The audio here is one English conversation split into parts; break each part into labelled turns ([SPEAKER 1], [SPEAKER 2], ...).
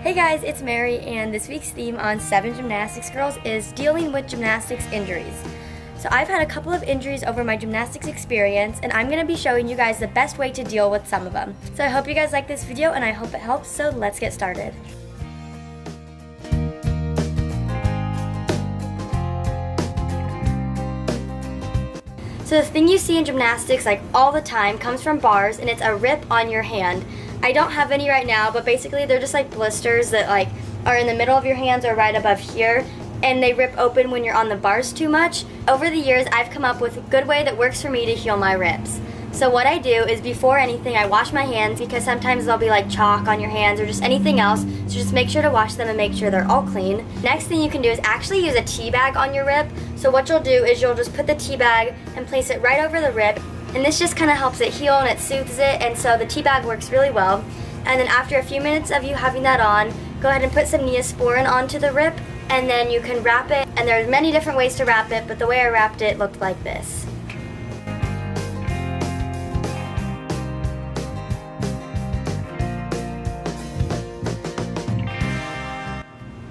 [SPEAKER 1] Hey guys, it's Mary, and this week's theme on 7 Gymnastics Girls is dealing with gymnastics injuries. So I've had a couple of injuries over my gymnastics experience, and I'm going to be showing you guys the best way to deal with some of them. So I hope you guys like this video, and I hope it helps, so let's get started. So the thing you see in gymnastics like all the time comes from bars, and it's a rip on your hand. I don't have any right now, but basically they're just like blisters that like are in the middle of your hands or right above here, and they rip open when you're on the bars too much. Over the years, I've come up with a good way that works for me to heal my rips. So what I do is before anything, I wash my hands because sometimes there'll be like chalk on your hands or just anything else. So just make sure to wash them and make sure they're all clean. Next thing you can do is actually use a tea bag on your rip. So what you'll do is you'll just put the tea bag and place it right over the rip. And this just kind of helps it heal and it soothes it, and so the tea bag works really well. And then after a few minutes of you having that on, go ahead and put some Neosporin onto the rip, and then you can wrap it. And there's many different ways to wrap it, but the way I wrapped it looked like this.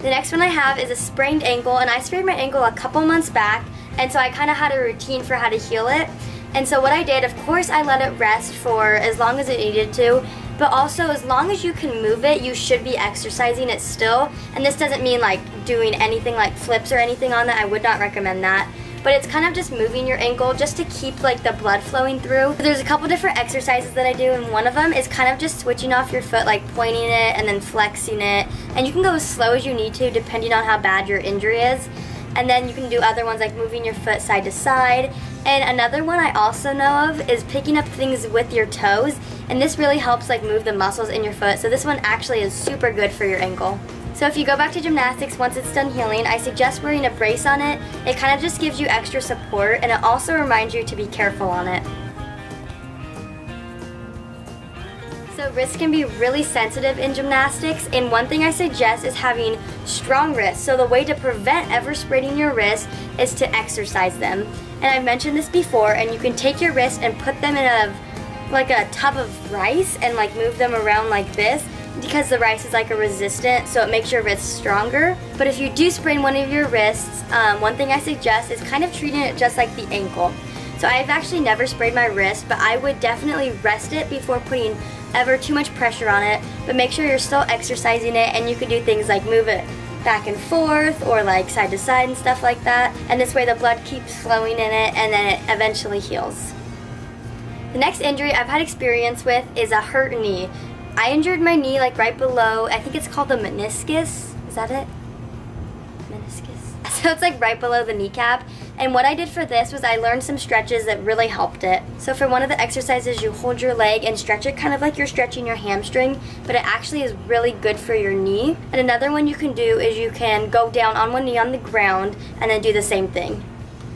[SPEAKER 1] The next one I have is a sprained ankle, and I sprained my ankle a couple months back, and so I kind of had a routine for how to heal it. And so what I did, of course I let it rest for as long as it needed to, but also as long as you can move it, you should be exercising it still. And this doesn't mean like doing anything like flips or anything on that. I would not recommend that. But it's kind of just moving your ankle just to keep like the blood flowing through. There's a couple different exercises that I do, and one of them is kind of just switching off your foot, like pointing it and then flexing it. And you can go as slow as you need to depending on how bad your injury is. And then you can do other ones like moving your foot side to side. And another one I also know of is picking up things with your toes. And this really helps like move the muscles in your foot. So this one actually is super good for your ankle. So if you go back to gymnastics once it's done healing, I suggest wearing a brace on it. It kind of just gives you extra support, and it also reminds you to be careful on it. So wrists can be really sensitive in gymnastics, and one thing I suggest is having strong wrists. So the way to prevent ever spraining your wrists is to exercise them. And I've mentioned this before, and you can take your wrists and put them in a tub of rice and like move them around like this, because the rice is like a resistant, so it makes your wrists stronger. But if you do sprain one of your wrists, one thing I suggest is kind of treating it just like the ankle. So I've actually never sprained my wrist, but I would definitely rest it before putting ever too much pressure on it. But make sure you're still exercising it, and you can do things like move it back and forth or like side to side and stuff like that. And this way the blood keeps flowing in it, and then it eventually heals. The next injury I've had experience with is a hurt knee. I injured my knee like right below, I think it's called the meniscus. Is that it? Meniscus. So it's like right below the kneecap. And what I did for this was I learned some stretches that really helped it. So for one of the exercises, you hold your leg and stretch it kind of like you're stretching your hamstring, but it actually is really good for your knee. And another one you can do is you can go down on one knee on the ground and then do the same thing.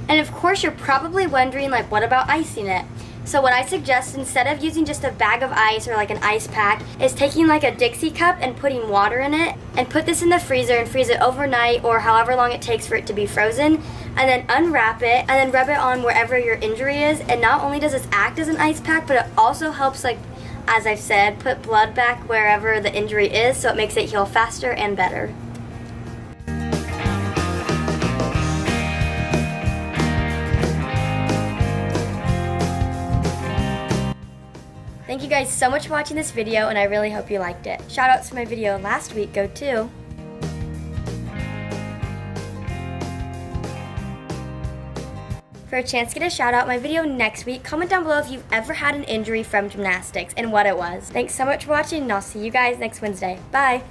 [SPEAKER 1] And of course you're probably wondering, like, what about icing it? So what I suggest, instead of using just a bag of ice or like an ice pack, is taking like a Dixie cup and putting water in it, and put this in the freezer and freeze it overnight or however long it takes for it to be frozen, and then unwrap it and then rub it on wherever your injury is. And not only does this act as an ice pack, but it also helps, like as I've said, put blood back wherever the injury is, so it makes it heal faster and better. Thank you guys so much for watching this video, and I really hope you liked it. Shoutouts to my video last week go too. For a chance to get a shout out my video next week, comment down below if you've ever had an injury from gymnastics and what it was. Thanks so much for watching, and I'll see you guys next Wednesday. Bye!